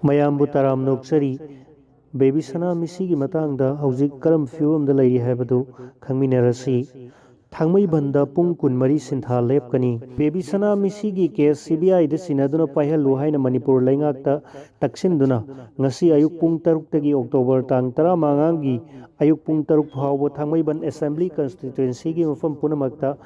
ꯃꯌꯥꯝꯕꯨ ꯇꯔꯥꯝ ꯅꯣꯛꯆꯔꯤ ꯕꯦꯕꯤ ꯁꯅꯥ ꯃꯤꯁꯤꯒꯤ ꯃꯇꯥꯡꯗ ꯍꯧꯖꯤꯛ ꯀꯔꯝ ꯐꯤꯕꯝꯗ ꯂꯩꯔꯤ ꯍꯥꯏꯕꯗꯨ ꯈꯪꯃꯤꯟꯅꯔꯁꯤ꯫ ꯊꯥꯡꯃꯩꯕꯟꯗ ꯄꯨꯡ 24 ꯁꯤꯟꯊꯥ ꯂꯦꯞꯀꯅꯤ꯫ ꯕꯦꯕꯤ ꯁꯅꯥ ꯃꯤꯁꯤꯒꯤ ꯀꯦꯁ CBIꯗ ꯁꯤꯟꯅꯗꯨꯅ ꯄꯥꯏꯍꯜꯂꯨ ꯍꯥꯏꯅ ꯃꯅꯤꯄꯨꯔ ꯂꯩꯉꯥꯛꯇ ꯇꯛꯁꯤꯟꯗꯨꯅ ꯉꯁꯤ ꯑꯌꯨꯛ ꯄꯨꯡ 5ꯇꯒꯤ ꯑꯣꯛꯇꯣꯕꯔ ꯇꯥꯡ 15ꯒꯤ ꯑꯌꯨꯛ ꯄꯨꯡ 6 ꯐꯥꯎꯕ ꯊꯥꯡꯃꯩꯕꯟ ꯑꯦꯁꯦꯝꯕ꯭ꯂꯤ ꯀꯟꯁꯇꯤꯇ꯭ꯌꯨꯑꯦꯟꯁꯤꯒꯤ ꯃꯐꯝ ꯄꯨꯝꯅꯃꯛꯇ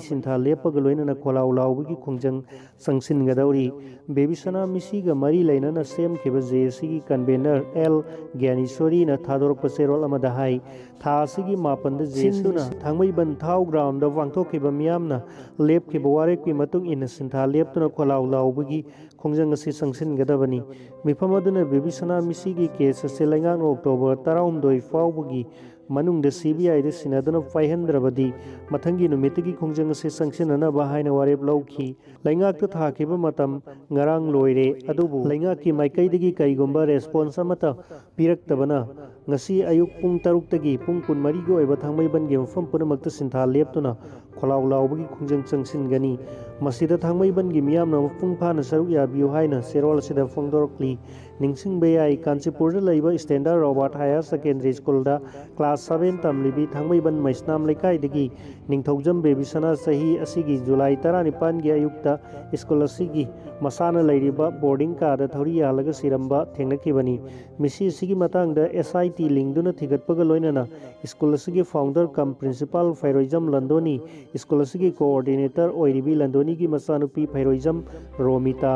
ꯁꯤꯟꯊꯥ ꯂꯦꯞꯄꯒ ꯂꯣꯏꯅꯅ ꯈꯣꯜꯂꯥꯎ ꯂꯥꯎꯕꯒꯤ ꯈꯣꯡꯖꯪ ꯆꯪꯁꯤꯟꯒꯗꯧꯔꯤ꯫ ꯕꯦꯕꯤ ꯁꯅꯥ ꯃꯤꯁꯤꯒ ꯃꯔꯤ ꯂꯩꯅꯅ ꯁꯦꯝꯈꯤꯕ JACꯒꯤ ꯀꯟꯚꯦꯅꯔ L. ꯒ꯭ꯌꯥꯅꯦꯁ꯭ꯋꯔꯤꯅ ꯊꯥꯗꯣꯔꯛꯄ ꯆꯦꯔꯣꯜ ꯑꯃꯗ ꯍꯥꯏ ꯊꯥ ꯑꯁꯤꯒꯤ 9ꯗ ꯁꯤꯟꯗꯨꯅ ꯊꯥꯡꯃꯩꯕꯟ ꯊꯥꯎ ꯒ꯭ꯔꯥꯎꯟꯗ ꯄꯥꯡꯊꯣꯛꯈꯤꯕ ꯃꯤꯌꯥꯝꯅ ꯂꯦꯞꯈꯤꯕ ꯋꯥꯔꯦꯞꯀꯤ ꯃꯇꯨꯡ ꯏꯟꯅ ꯁꯤꯟꯊꯥ ꯂꯦꯞꯇꯨꯅ ꯈꯣꯜꯂꯥꯎ ꯂꯥꯎꯕꯒꯤ ꯈꯣꯡꯖꯪ ꯑꯁꯤ ꯆꯪꯁꯤꯟꯒꯗꯕꯅꯤ꯫ ꯃꯤꯐꯝ ꯑꯗꯨꯅ ꯕꯦꯕꯤ ꯁꯅꯥ ꯃꯤꯁꯤꯒꯤ ꯀꯦꯁ ꯑꯁꯤ ꯂꯩꯉꯥꯛꯅ ꯑꯣꯛꯇꯣꯕꯔ 16 ꯐꯥꯎꯕꯒꯤ ꯃꯅꯨꯡꯗ CBIꯗ ꯁꯤꯟꯅꯗꯨꯅ ꯄꯥꯏꯍꯟꯗ꯭ꯔꯕꯗꯤ ꯃꯊꯪꯒꯤ ꯅꯨꯃꯤꯠꯇꯒꯤ ꯈꯣꯡꯖꯪ ꯑꯁꯤ ꯆꯪꯁꯤꯟꯅꯅꯕ ꯍꯥꯏꯅ ꯋꯥꯔꯦꯞ ꯂꯧꯈꯤ꯫ ꯂꯩꯉꯥꯛꯇ ꯊꯥꯈꯤꯕ ꯃꯇꯝ ꯉꯔꯥꯡ ꯂꯣꯏꯔꯦ ꯑꯗꯨꯕꯨ ꯂꯩꯉꯥꯛꯀꯤ ꯃꯥꯏꯀꯩꯗꯒꯤ ꯀꯔꯤꯒꯨꯝꯕ ꯔꯦꯁꯄꯣꯟꯁ ꯑꯃꯠꯇ ꯄꯤꯔꯛꯇꯕꯅ ꯉꯁꯤ ꯑꯌꯨꯛ ꯄꯨꯡ 6ꯇꯒꯤ ꯄꯨꯡ 24ꯒꯤ ꯑꯣꯏꯕ ꯊꯥꯡꯃꯩꯕꯟꯒꯤ ꯃꯐꯝ ꯄꯨꯝꯅꯃꯛꯇ ꯁꯤꯟꯊꯥ ꯂꯦꯞꯇꯨꯅ ꯈꯣꯜꯂꯥꯎ ꯂꯥꯎꯕꯒꯤ ꯈꯣꯡꯖꯪ ꯆꯪꯁꯤꯟꯒꯅꯤ꯫ ꯃꯁꯤꯗ ꯊꯥꯡꯃꯩꯕꯟꯒꯤ ꯃꯤꯌꯥꯝꯅ ꯃꯄꯨꯡ ꯐꯥꯅ ꯁꯔꯨꯛ ꯌꯥꯕꯤꯌꯨ ꯍꯥꯏꯅ ꯆꯦꯔꯣꯜ ꯑꯁꯤꯗ ꯐꯣꯡꯗꯣꯔꯛꯂꯤ꯫ ꯅꯤꯡꯁꯤꯡꯕ ꯌꯥꯏ ꯀꯥꯟꯆꯤꯄꯨꯔꯗ ꯂꯩꯕ ꯁ꯭ꯇꯦꯟꯗꯔꯗ ꯔꯣꯕꯥꯔꯠ ꯍꯥꯌꯔ ꯁꯦꯀꯦꯟꯗꯔꯤ ꯁ꯭ꯀꯨꯜꯗ ꯀ꯭ꯂꯥꯁ 7 ꯇꯝꯂꯤꯕꯤ ꯊꯥꯡꯃꯩꯕꯟ ꯃꯩꯁꯅꯥꯝ ꯂꯩꯀꯥꯏꯗꯒꯤ ꯅꯤꯡꯊꯧꯖꯝ ꯕꯦꯕꯤ ꯁꯅꯥ ꯆꯍꯤ ꯑꯁꯤꯒꯤ ꯖꯨꯂꯥꯏ 19ꯒꯤ ꯑꯌꯨꯛꯇ ꯁ꯭ꯀꯨꯜ ꯑꯁꯤꯒꯤ ꯃꯁꯥꯅ ꯂꯩꯔꯤꯕ ꯕꯣꯔꯗꯤꯡ ꯀꯥꯗ ꯊꯧꯔꯤ ꯌꯥꯜꯂꯒ ꯁꯤꯔꯝꯕ ꯊꯦꯡꯅꯈꯤꯕꯅꯤ꯫ ꯃꯤꯁꯤ ꯑꯁꯤꯒꯤ ꯃꯇꯥꯡꯗ SIT ꯂꯤꯡꯗꯨꯅ ꯊꯤꯒꯠꯄꯒ ꯂꯣꯏꯅꯅ ꯁ꯭ꯀꯨꯜ ꯑꯁꯤꯒꯤ ꯐꯥꯎꯟꯗꯔ ꯀꯝ ꯄ꯭ꯔꯤꯟꯁꯤꯄꯥꯜ ꯐꯩꯔꯣꯏꯖꯝ ꯂꯟꯗꯣꯅꯤ, ꯁ꯭ꯀꯨꯜ ꯑꯁꯤꯒꯤ ꯀꯣꯑꯣꯔꯗꯤꯅꯦꯇꯔ ꯑꯣꯏꯔꯤꯕꯤ ꯂꯟꯗꯣꯅꯤꯒꯤ ꯃꯆꯥꯅꯨꯄꯤ ꯐꯩꯔꯣꯏꯖꯝ ꯔꯣꯃꯤꯇꯥ,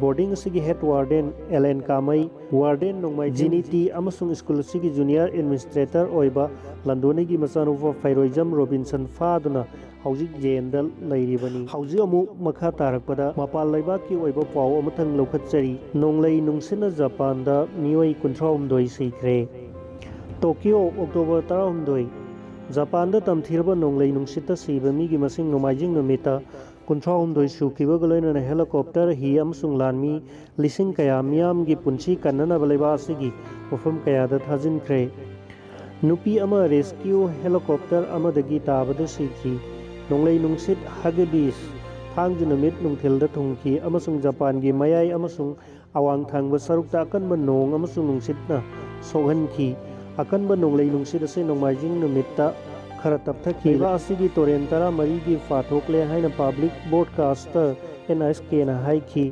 ꯕꯣꯔꯗꯤꯡ ꯑꯁꯤꯒꯤ ꯍꯦꯗ ꯋꯥꯔꯗꯦꯟ LN ꯀꯥꯃꯩ, ꯋꯥꯔꯗꯦꯟ ꯅꯣꯡꯃꯥꯏꯖꯤꯡ ꯖꯤꯅꯤꯇꯤ ꯑꯃꯁꯨꯡ ꯁ꯭ꯀꯨꯜ ꯑꯁꯤꯒꯤ ꯖꯨꯅꯤꯌꯔ ꯑꯦꯗꯃꯤꯅꯤꯁꯇ꯭ꯔꯦꯇꯔ ꯑꯣꯏꯕ ꯂꯟꯗꯣꯅꯤꯒꯤ ꯃꯆꯥꯅꯨꯄꯥ ꯐꯩꯔꯣꯏꯖꯝ ꯔꯣꯕꯤꯟꯁꯟ ꯐꯥꯗꯨꯅ ꯍꯧꯖꯤꯛ ꯖꯦꯜꯗ ꯂꯩꯔꯤꯕꯅꯤ꯫ ꯍꯧꯖꯤꯛ ꯑꯃꯨꯛ ꯃꯈꯥ ꯇꯥꯔꯛꯄꯗ ꯃꯄꯥꯟ ꯂꯩꯕꯥꯛꯀꯤ ꯑꯣꯏꯕ ꯄꯥꯎ ꯑꯃꯇꯪ ꯂꯧꯈꯠꯆꯔꯤ꯫ ꯅꯣꯡꯂꯩ ꯅꯨꯡꯁꯤꯠꯅ ꯖꯄꯥꯟꯗ ꯃꯤꯑꯣꯏ 38 ꯁꯤꯈ꯭ꯔꯦ꯫ ꯇꯣꯀꯤꯌꯣ ꯑꯣꯛꯇꯣꯕꯔ 16 ꯖꯄꯥꯟꯗ ꯇꯝꯊꯤꯔꯕ ꯅꯣꯡꯂꯩ ꯅꯨꯡꯁꯤꯠꯇ ꯁꯤꯕ ꯃꯤꯒꯤ ꯃꯁꯤꯡ ꯅꯣꯡꯃꯥꯏꯖꯤꯡ ꯅꯨꯃꯤꯠꯇ 38 ꯁꯨꯈꯤꯕꯒ ꯂꯣꯏꯅꯅ ꯍꯦꯂꯤꯀꯣꯞꯇꯔ, ꯍꯤ ꯑꯃꯁꯨꯡ ꯂꯥꯟꯃꯤ ꯂꯤꯁꯤꯡ ꯀꯌꯥ ꯃꯤꯌꯥꯝꯒꯤ ꯄꯨꯟꯁꯤ ꯀꯟꯅꯅꯕ ꯂꯩꯕꯥꯛ ꯑꯁꯤꯒꯤ ꯃꯐꯝ ꯀꯌꯥꯗ ꯊꯥꯖꯤꯟꯈ꯭ꯔꯦ꯫ ꯅꯨꯄꯤ ꯑꯃ ꯔꯦꯁꯀ꯭ꯌꯨ ꯍꯦꯂꯤꯀꯣꯞꯇꯔ ꯑꯃꯗꯒꯤ ꯇꯥꯕꯗ ꯁꯤꯈꯤ꯫ ꯅꯣꯡꯂꯩ ꯅꯨꯡꯁꯤꯠ ꯍꯥꯒꯤꯕꯤꯁ ꯊꯥꯡꯖ ꯅꯨꯃꯤꯠ ꯅꯨꯡꯊꯤꯜꯗ ꯊꯨꯡꯈꯤ ꯑꯃꯁꯨꯡ ꯖꯄꯥꯟꯒꯤ ꯃꯌꯥꯏ ꯑꯃꯁꯨꯡ ꯑꯋꯥꯡ ꯊꯪꯕ ꯁꯔꯨꯛꯇ ꯑꯀꯟꯕ ꯅꯣꯡ ꯑꯃꯁꯨꯡ ꯅꯨꯡꯁꯤꯠꯅ ꯁꯣꯛꯍꯟꯈꯤ꯫ ꯑꯀꯟꯕ ꯅꯣꯡꯂꯩ ꯅꯨꯡꯁꯤꯠ ꯑꯁꯤ ꯅꯣꯡꯃꯥꯏꯖꯤꯡ ꯅꯨꯃꯤꯠꯇ ꯈꯔ ꯇꯞꯊꯈꯤ꯫ ꯂꯩꯕꯥꯛ ꯑꯁꯤꯒꯤ ꯇꯨꯔꯦꯜ 14ꯒꯤ ꯄꯥꯊꯣꯛꯂꯦ ꯍꯥꯏꯅ ꯄꯕ꯭ꯂꯤꯛ ꯕ꯭ꯔꯣꯗꯀꯥꯁꯇꯔ NHKꯅ ꯍꯥꯏꯈꯤ꯫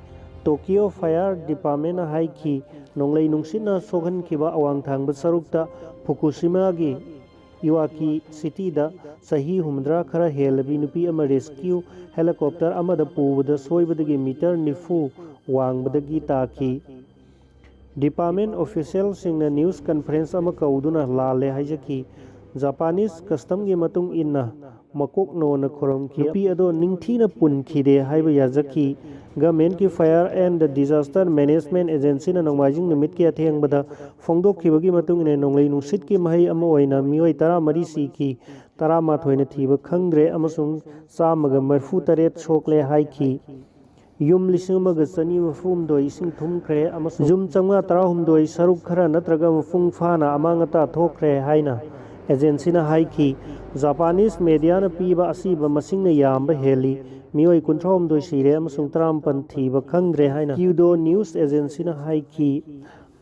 ꯇꯣꯀꯤꯌꯣ ꯐꯥꯌꯔ ꯗꯤꯄꯥꯔꯠꯃꯦꯟꯠꯅ ꯍꯥꯏꯈꯤ ꯅꯣꯡꯂꯩ ꯅꯨꯡꯁꯤꯠꯅ ꯁꯣꯛꯍꯟꯈꯤꯕ ꯑꯋꯥꯡ ꯊꯪꯕ ꯁꯔꯨꯛꯇ ꯐꯨꯀꯨꯁꯤꯃꯥꯒꯤ ꯏꯋꯥꯀꯤ ꯁꯤꯇꯤꯗ ꯆꯍꯤ 80 ꯈꯔ ꯍꯦꯜꯂꯕꯤ ꯅꯨꯄꯤ ꯑꯃ ꯔꯦꯁꯀ꯭ꯌꯨ ꯍꯦꯂꯤꯀꯣꯞꯇꯔ ꯑꯃꯗ ꯄꯨꯕꯗ ꯁꯣꯏꯕꯗꯒꯤ ꯃꯤꯇꯔ 90 ꯋꯥꯡꯕꯗꯒꯤ ꯇꯥꯈꯤ꯫ ꯗꯤꯄꯥꯔꯠꯃꯦꯟꯠ ꯑꯣꯐꯤꯁꯤꯌꯦꯜꯁꯤꯡꯅ ꯅ꯭ꯌꯨꯁ ꯀꯟꯐꯔꯦꯟꯁ ꯑꯃ ꯀꯧꯗꯨꯅ ꯂꯥꯜꯂꯦ ꯍꯥꯏꯖꯈꯤ꯫ ꯖꯄꯥꯅꯤꯁ ꯀꯁꯇꯝꯒꯤ ꯃꯇꯨꯡ ꯏꯟꯅ ꯃꯀꯣꯛꯅꯣꯟꯅ ꯈꯨꯔꯨꯝꯈꯤ ꯅꯨꯄꯤ ꯑꯗꯨ ꯅꯤꯡꯊꯤꯅ ꯄꯨꯟꯈꯤꯗꯦ ꯍꯥꯏꯕ ꯌꯥꯖꯈꯤ꯫ ꯒꯚꯔꯟꯃꯦꯟꯠꯀꯤ ꯐꯥꯌꯔ ꯑꯦꯟꯗ ꯗꯤꯖꯥꯁꯇꯔ ꯃꯦꯅꯦꯖꯃꯦꯟꯠ ꯑꯦꯖꯦꯟꯁꯤꯅ ꯅꯣꯡꯃꯥꯏꯖꯤꯡ ꯅꯨꯃꯤꯠꯀꯤ ꯑꯊꯦꯡꯕꯗ ꯐꯣꯡꯗꯣꯛꯈꯤꯕꯒꯤ ꯃꯇꯨꯡ ꯏꯟꯅ ꯅꯣꯡꯂꯩ ꯅꯨꯡꯁꯤꯠꯀꯤ ꯃꯍꯩ ꯑꯃ ꯑꯣꯏꯅ ꯃꯤꯑꯣꯏ 14 ꯁꯤꯈꯤ, 11ꯅ ꯊꯤꯕ ꯈꯪꯗ꯭ꯔꯦ ꯑꯃꯁꯨꯡ 138 ꯁꯣꯛꯂꯦ ꯍꯥꯏꯈꯤ꯫ ꯌꯨꯝ 1,939 ꯏꯁꯤꯡ ꯊꯨꯝꯈ꯭ꯔꯦ ꯑꯃꯁꯨꯡ ꯌꯨꯝ 518 ꯁꯔꯨꯛ ꯈꯔ ꯅꯠꯇ꯭ꯔꯒ ꯃꯄꯨꯡ ꯐꯥꯅ ꯑꯃꯥꯡ ꯑꯇꯥ ꯊꯣꯛꯈ꯭ꯔꯦ ꯍꯥꯏꯅ ꯑꯦꯖꯦꯟꯁꯤꯅ ꯍꯥꯏꯈꯤ꯫ ꯖꯄꯥꯅꯤꯁ ꯃꯤꯗꯤꯌꯥꯅ ꯄꯤꯕ ꯑꯁꯤꯕ ꯃꯁꯤꯡꯅ ꯌꯥꯝꯕ ꯍꯦꯜꯂꯤ꯫ ꯃꯤꯑꯣꯏ 38 ꯁꯤꯔꯦ ꯑꯃꯁꯨꯡ 14 ꯊꯤꯕ ꯈꯪꯗ꯭ꯔꯦ ꯍꯥꯏꯅ ꯀ꯭ꯌꯨꯗꯣ ꯅ꯭ꯌꯨꯁ ꯑꯦꯖꯦꯟꯁꯤꯅ ꯍꯥꯏꯈꯤ꯫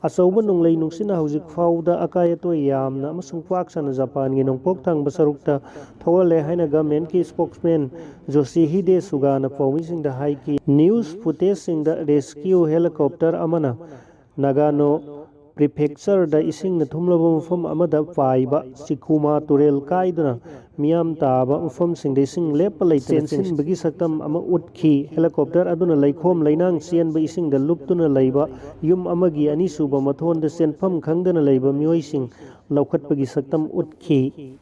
ꯑꯆꯧꯕ ꯅꯣꯡꯂꯩ ꯅꯨꯡꯁꯤꯠꯅ ꯍꯧꯖꯤꯛ ꯐꯥꯎꯕꯗ ꯑꯀꯥꯏ ꯑꯇꯣꯏ ꯌꯥꯝꯅ ꯑꯃꯁꯨꯡ ꯄꯥꯛ ꯁꯟꯅ ꯖꯄꯥꯟꯒꯤ ꯅꯣꯡꯄꯣꯛ ꯊꯪꯕ ꯁꯔꯨꯛꯇ ꯊꯧꯍꯜꯂꯦ ꯍꯥꯏꯅ ꯒꯚꯔꯟꯃꯦꯟꯠꯀꯤ ꯁ꯭ꯄꯣꯛꯁꯃꯦꯟ ꯌꯣꯁꯤꯍꯤꯗꯦ ꯁꯨꯒꯥꯅ ꯄꯥꯎꯃꯤꯁꯤꯡꯗ ꯍꯥꯏꯈꯤ꯫ ꯅ꯭ꯌꯨꯁ ꯐꯨꯇꯦꯖꯁꯤꯡꯗ ꯔꯦꯁꯀ꯭ꯌꯨ ꯍꯦꯂꯤꯀꯣꯞꯇꯔ ꯑꯃꯅ ꯅꯥꯒꯥꯅꯣ ꯄ꯭ꯔꯤꯐꯦꯛꯆꯔꯗ ꯏꯁꯤꯡꯅ ꯊꯨꯝꯂꯕ ꯃꯐꯝ ꯑꯃꯗ ꯄꯥꯏꯕ ꯆꯤꯀꯨꯃꯥ ꯇꯨꯔꯦꯜ ꯀꯥꯏꯗꯨꯅ ꯃꯤꯌꯥꯝ ꯇꯥꯕ ꯃꯐꯝꯁꯤꯡꯗ ꯏꯁꯤꯡ ꯂꯦꯞꯄ ꯂꯩꯇꯅ ꯆꯦꯟꯁꯤꯟꯕꯒꯤ ꯁꯛꯇꯝ ꯑꯃ ꯎꯠꯈꯤ꯫ ꯍꯦꯂꯤꯀꯣꯞꯇꯔ ꯑꯗꯨꯅ ꯂꯩꯈꯣꯝ ꯂꯩꯅꯥꯡ ꯆꯦꯟꯕ ꯏꯁꯤꯡꯗ ꯂꯨꯞꯇꯨꯅ ꯂꯩꯕ ꯌꯨꯝ ꯑꯃꯒꯤ ꯑꯅꯤꯁꯨꯕ ꯃꯊꯣꯟꯗ ꯆꯦꯟꯐꯝ ꯈꯪꯗꯅ ꯂꯩꯕ ꯃꯤꯑꯣꯏꯁꯤꯡ ꯂꯧꯈꯠꯄꯒꯤ ꯁꯛꯇꯝ ꯎꯠꯈꯤ꯫